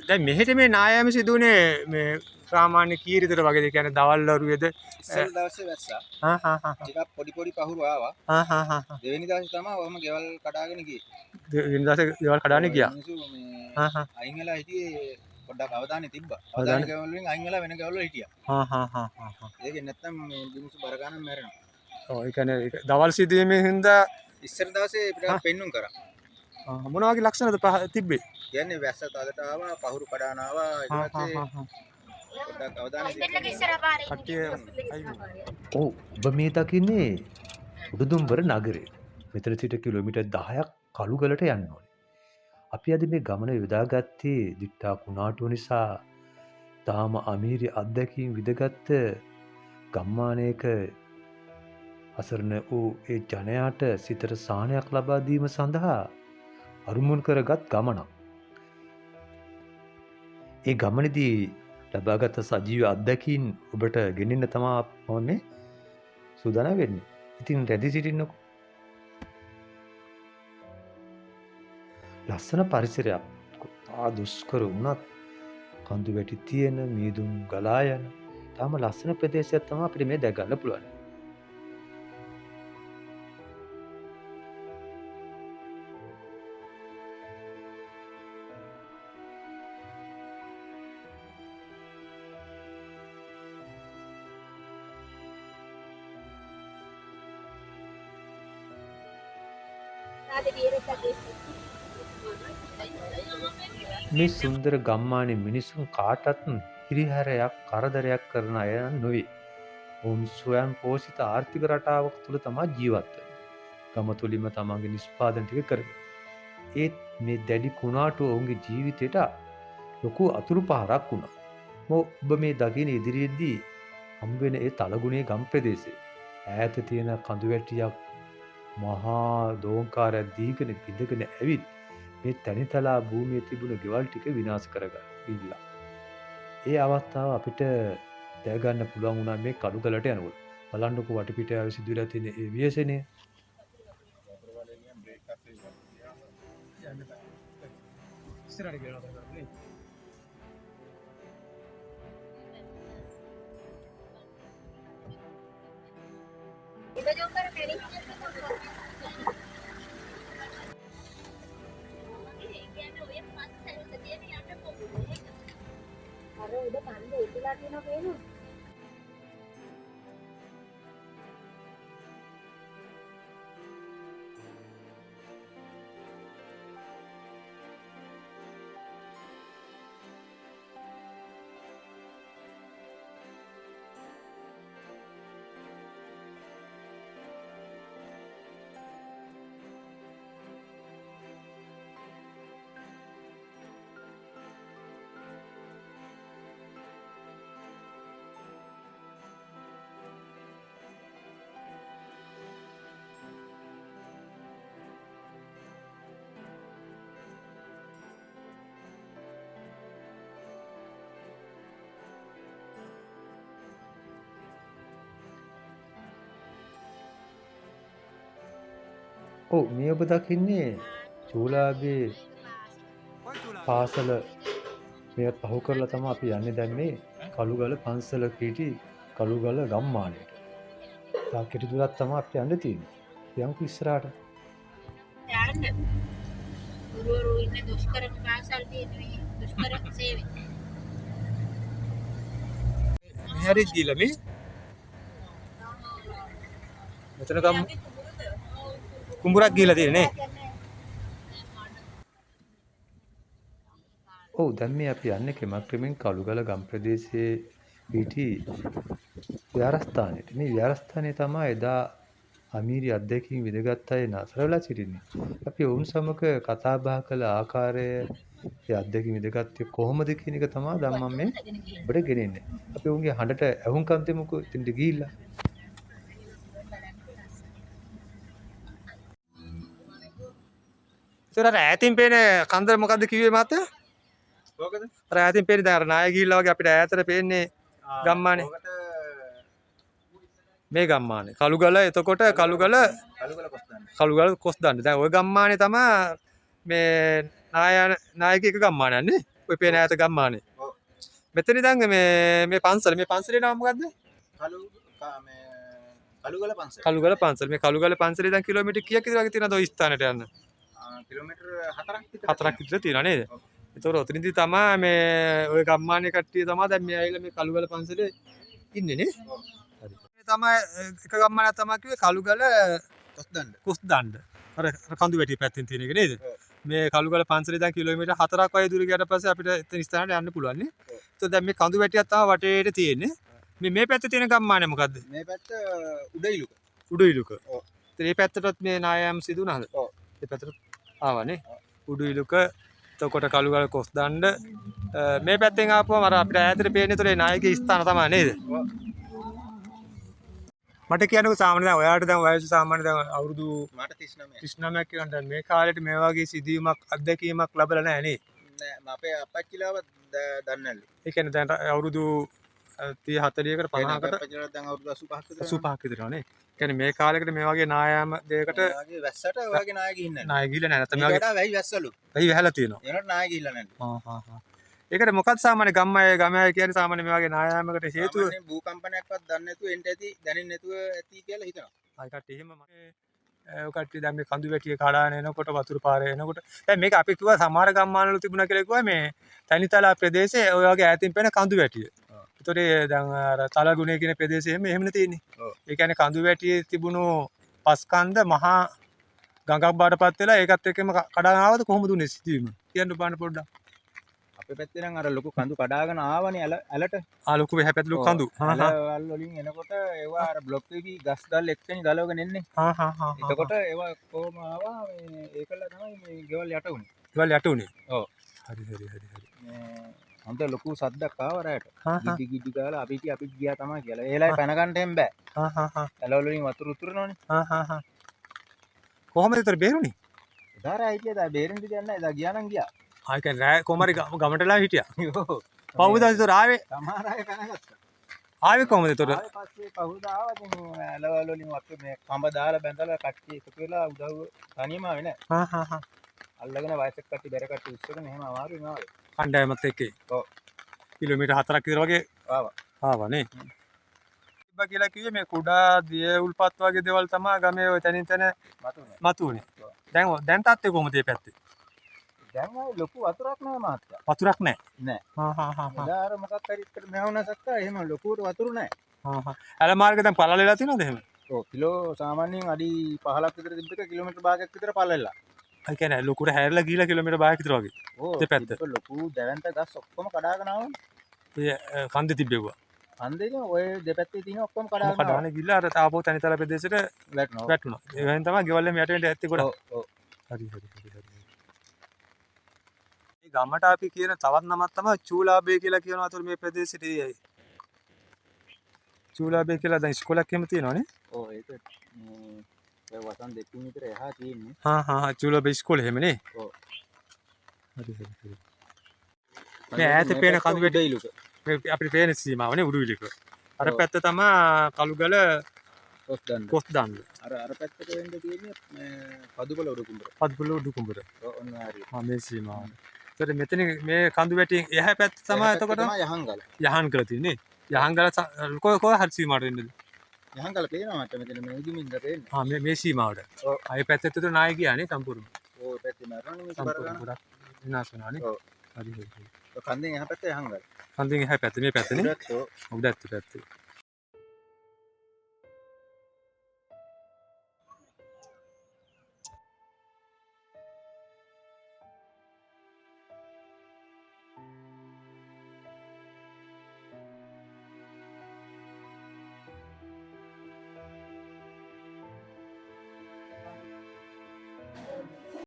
දැන් මෙහෙට මේ නායෑම සිදුුනේ මේ සාමාන්‍ය කී විතර වගේද? කියන්නේ දවල් වරුවේද? ඉස්සෙල් දවසේ වැස්සා. ටිකක් පොඩි පොඩි පහුරු ආවා. දෙවෙනි දවසේ තමයි ඔහම ගෙවල් කඩාගෙන ගියේ. දෙවෙනි දවසේ ගෙවල් කඩාගෙන ගියා. මිනිස්සු මේ අයින් වෙලා හිටියේ පොඩ්ඩක් අවධානය තිබ්බා. අවධානය ගෙවල් වලින් අයින් වෙලා වෙන ගෙවල් වල හිටියා. ඒකෙන් නැත්තම් මේ මිනිස්සු බර ගන්න මැරෙනවා. ඔව් ඒ කියන්නේ දවල් සිදුවීමේ හින්දා ඉස්සෙල් දවසේ අපිට පෙන්නුම් කරා. මොන වගේ ලක්ෂණද තිබ්බේ? කියන්නේ වැස්ස තදට ආවා, පහුරු කඩාන ආවා. ඊට පස්සේ පොඩ්ඩක් අවධානය ඔව් ඔබ මේ දකින්නේ උඩුදුම්බර නගරේ. මෙතන සිට කිලෝමීටර් 10ක් කළුගලට යන්න ඕනේ. අපි අද මේ ගමන යොදාගත්තේ දිට්ටා කුණාටුව නිසා තාම අමීරි අත්දැකීම් විඳගත් ගම්මානයක අසරණ වූ ඒ ජනයාට සිතට සාහනයක් ලබා දීම සඳහා අරුමුණු කරගත් ගමනක්. ඒ ගමනේදී ලබාගත් සජීව අත්දැකීම් ඔබට ගෙනින්න තමයි මම මේ සූදානම් වෙන්නේ. ඉතින් රැඳී සිටින්නකෝ. ලස්සන පරිසරයක්. දුෂ්කර වුණත් කඳු වැටි තියෙන මීදුම් ගලා යන තාම ලස්සන ප්‍රදේශයක් තමයි අපිට මේ දැක ගන්න පුළුවන්. මේ සුන්දර ගම්මානයේ මිනිසුන් කාටත් හිරිහැරයක් කරදරයක් කරන අය නොවේ. ඔවුන් ස්වයං පෝෂිත ආර්ථික රටාවක් තුළ තමයි ජීවත් වෙන්නේ. ගම තුලින්ම තමන්ගේ නිෂ්පාදන ටික කරගෙන. ඒත් මේ දැඩි කුණාටුව ඔවුන්ගේ ජීවිතයට ලොකු අතුරු පහරක් වුණා. ඔබ මේ දකින ඉදිරියේදී හම්බ වෙන ඒ තලගුණේ ගම් ප්‍රදේශයේ ඈත තියෙන කඳු වැටියක් මහා දෝංකාරයක් දීගෙන බිඳගෙන ඇවිත් මේ තනිතලා භූමියේ තිබුණ ගෙවල් ටික විනාශ කරගන්නවා. ඒ අවස්ථාව අපිට දැක ගන්න පුළුවන් වුණා මේ කඩුගලට යනකොට. බලන්නකෝ වටපිටාවේ සිදුවලා තියෙන ඒ ව්‍යසනය. ඔව් මේ ඔබ දකින්නේ චූලාගේ පාසල මේවත් පහු කරලා තමයි අපි යන්නේ දැන් මේ කළුගල පන්සල පිටි කළුගල ගම්මානයට. තා කෙටි දුරක් තමයි අපිට යන්න තියෙන්නේ. යන්කු ඉස්සරහට. යන්න. ගුරුවරු ඉන්නේ දුෂ්කර පාසල් තියෙන්නේ දුෂ්කර සේවය. මෙහරි දීලා මේ මෙතන ගම් කුඹුරක් ගිහලා තියෙන්නේ නේ. ඔව් දැන් මේ අපි යන්නේ ක්‍රමක්‍රමෙන් කළුගල ගම් ප්‍රදේශයේ පිටි විහාරස්ථානෙට. මේ විහාරස්ථානයේ තමයි එදා අමීරි අධ්‍යක්ෂින් විදගත් අය නතර වෙලා සිටින්නේ. අපි වුන් සමග කතා බහ කළ ආකාරය ඒ අධ්‍යක්ෂින් විදගත්තේ කොහොමද කියන එක තමයි දැන් මම මේ ඔබට ගෙනෙන්නේ. අපි උන්ගේ හඬට ඇහුම්කන් දෙමුකෝ ඉතින්ට ගිහිල්ලා. ඒතර ඈතින් පේන කන්දර මොකද්ද කිව්වේ මාතේ? මොකද? අර ඈතින් පේන්නේ දැන් අර නාය ගිහිල්ලා වගේ අපිට ඈතට පේන්නේ ගම්මානේ. මේ ගම්මානේ. කළුගල එතකොට කළුගල කොස් දාන්න. දැන් ওই ගම්මානේ තමයි මේ නායක එක ගම්මානයක් නේ. ඔය පේන ඈත ගම්මානේ. ඔව්. මෙතන ඉඳන් මේ පන්සලේ නම මොකද්ද? කළුගල පන්සල. කළුගල පන්සල. මේ කළුගල පන්සලේ ඉඳන් කිලෝමීටර් කීයක් විතර වගේ තියෙනවද ඔය ස්ථානට යන්න? කිලෝමීටර් 4ක් විතර. 4ක් විතර තියෙනවා නේද? ඒතකොට ඔතනදී තමයි මේ ඔය ගම්මානේ කට්ටිය තමයි දැන් මේ ඇවිල්ලා මේ කළුගල පන්සලේ ඉන්නේ නේ. හරි. මේ තමයි එක ගම්මානක් තමයි කිව්වේ කළුගල කොස්දණ්ඩ. අර කඳු වැටි පැත්තෙන් තියෙන එක නේද? මේ කළුගල පන්සලේ දැන් කිලෝමීටර් 4ක් වගේ දුර ගියට පස්සේ අපිට එතන ස්ථානට යන්න පුළුවන් නේ. ඒතකොට දැන් මේ කඳු වැටියක් තමයි වටේට තියෙන්නේ. මේ පැත්තේ තියෙන ගම්මානේ මොකද්ද? මේ පැත්ත උඩයිලුක. උඩුයිලුක. ඔව්. ඉතින් මේ පැත්තටත් මේ නායම් සිදු වුණාද? ඔව්. මේ පැත්තට ආවනේ. උඩුයිලුක එතකොට කළුගල කොස්දණ්ඩ මේ පැත්තෙන් ආපුවම අර අපිට ඈතට පේන්නේ ඒතර ඒ නායකගේ ස්ථාන තමයි නේද? ඔව්. මට කියන්නකෝ සාමාන්‍ය දැන් ඔයාලට දැන් වයස සාමාන්‍ය දැන් අවුරුදු මට 39. 39ක් කියනවා දැන් මේ කාලේට මේ වගේ සිදුවීමක් අත්දැකීමක් ලැබලා නැහැ නේ. නෑ අපේ අපච්චිලාවත් දන්නේ නැල්ලු. ඒ කියන්නේ දැන් අවුරුදු 30 40කට 50කට අපච්චිලාවත් දැන් අවුරුදු 85ක් විතර. 85ක් විතර නේ. කියන්නේ මේ කාලයකට මේ වගේ නායාම දෙයකට වගේ වැස්සට ඔයගේ නාය ගිහින් නැහැ. නාය ගිහලා නැහැ. නැත්නම් මේ මේකට වගේ වැහි වැස්සලු. වෙයි වැහලා තියෙනවා. ඒනට නාය ගිහිල්ලා නැහැ. ඒකට මොකක්ද සාමාන්‍ය ගමයි කියන්නේ සාමාන්‍ය මේ වගේ නායාමකට හේතුව? සාමාන්‍යයෙන් භූකම්පනයක්වත් දන්නේ නැතුව එන්න ඇති දැනෙන්නේ නැතුව ඇති කියලා හිතනවා. ආයි කට්ටිය එහෙම ඔය කට්ටිය දැන් මේ කඳු වැටිය කඩාන එනකොට වතුර පාරේ එනකොට දැන් මේක අපි කිව්වා සමහර ගම්මානවල තිබුණා කියලා කිව්වා මේ තනිතලා ප්‍රදේශයේ ඔය වගේ ඈතින් පෙනෙන කඳු වැටිය. ඒතොරේ දැන් අර තලගුණේ කියන ප්‍රදේශයේ එහෙමනේ තියෙන්නේ. ඔව්. ඒ කියන්නේ කඳු වැටියේ තිබුණු පස්කන්ධ මහා ගඟක් බාටපත් වෙලා ඒකත් එක්කම කඩාන ආවද කොහොමද උනේ සිදුවීම? කියන්න බලන්න පොඩ්ඩක්. අපේ පැත්තේ නම් අර ලොකු කඳු කඩාගෙන ආවනේ ඇලට. ලොකු හැපැති ලොකු කඳු. ඇලවල් වලින් එනකොට ඒවා අර බ්ලොක් එකේ ගස් ගල් එක්කෙනි ගලවගෙන එන්නේ. එතකොට ඒවා කොහොම ආවා මේ ඒකල තමයි මේ ගෙවල් යට උනේ. ගෙවල් යට උනේ. ඔව්. හරි. මේ හොඳ ලොකු සද්දක් ආවා රැයට. ගිඩි ගාලා අපි ගියා තමයි කියලා. ඒලයි පැන ගන්න එම් බෑ. ඇලවල් වලින් වතුර උතුරනෝනේ. කොහොමද ඒතර බේරුණේ? එදා රෑ හිටියා. එදා බේරෙන්න දෙයක් නැහැ. එදා ගියා නම් ගියා. ආයි කියන්නේ රෑ කොහමරි ගමටලා හිටියා. යෝ. පහුවදා ඒතර ආවේ. සමහර අය පැනගත්තා. ආවේ කොහමද ඒතර? ආවේ පස්සේ පහුවදා ආවා. ඉතින් ඇලවල් වලින් වතුර මේ කඹ දාලා බැඳලා කට්ටිය එකතු වෙලා උදව් තනියම ආවේ නැහැ. අල්ලගෙන වයසක කට්ටිය බැර කට්ටිය උස්සගෙන එහෙම අමාරුවෙන් ආවේ. කණ්ඩායමත් එක්කේ. ඔව්. කිලෝමීටර් 4ක් විතර වගේ ආවා. ආවනේ. තිබ්බා කියලා කිව්වේ මේ කුඩා දිය උල්පත් වගේ දේවල් තමයි ගමේ ඔය තනින් තන මතුනේ. දැන් තාත්තේ කොහොමද මේ පැත්තේ? දැන් ආයේ ලොකු වතුරක් නැහැ මහත්තයා. වතුරක් නැහැ. නැහැ. එදා අර මොකක් හරි එක්කද මෙහුණසක් එහෙම ලොකුවට වතුර නැහැ. ඇල මාර්ගය දැන් පළලෙලා තියෙනවද එහෙම? ඔව් කිලෝ සාමාන්‍යයෙන් අඩි 15ක් විතර තිබ්බ එක කිලෝමීටර් භාගයක් විතර පළලෙලා. ඒ කියන්නේ ලොකුට හැරිලා ගිහලා කිලෝමීටර් 5ක් විතර වගේ. ඔව් දෙපැත්ත. ලොකු දැවැන්ත ගස් ඔක්කොම කඩාගෙන ආවනේ. ඒ කන්දේ තිබ්බෙව්වා. හන්දේ ඔය දෙපැත්තේ තියෙන ඔක්කොම කඩාගෙන කඩාගෙන ගිහලා අර තාපෝ තනිතල ප්‍රදේශයට වැටුණා. ඒ වෙනින් තමයි ගෙවල් එම යට වෙන්න ඇත්තේ ගොඩක්. ඔව්. හරි. මේ ගමට අපි කියන තවත් නමක් තමයි චූලාබේ කියලා කියනවා. අතර මේ ප්‍රදේශෙට එයි. චූලාබේ කියලා දැන් ඉස්කෝලයක් එහෙම තියෙනවනේ. ඔව් ඒක මේ වසන් දෙකකින් විතර එහා තියෙන්නේ. චූලාබේ ඉස්කෝලේ එහෙමනේ. ඔව්. හරි. මේ ඈත පේන කඳු වැටි ඉලුක. අපිට පේන සීමාවනේ උඩුවිලික. අර පැත්ත තමයි කළුගල කොස්දණ්ඩ. අර පැත්තට වෙන්න තියෙන්නේ පදුපල උඩුකුඹුර. පදුපල උඩුකුඹුර. ඔව් ඔන්න හරි. මේ සීමාව. ඒතර මෙතන මේ කඳු වැටියෙන් එහා පැත්ත තමයි එතකොට යහංගල. යහංගල තියෙන්නේ. යහංගල කොයි හරි සීමාවට වෙන්නද? යහංගල පේනවා මට මෙතන මේ උඩුමින්ද පේන්නේ. මේ සීමාවට. ඔව්. ආයේ පැත්තට උතර නාය ගියානේ සම්පූර්ණ. ඔව් පැත්තේ මරන්නේ මේ සම්පූර්ණ ගොඩක් විනාශ වුණානේ. ඔව්. හරි. කන්දෙන් එහා පැත්තේ යහංගල. කන්දෙන් එහා පැත්තේ මේ පැත්තනේ. ඔව්. උඩත් පැත්තේ.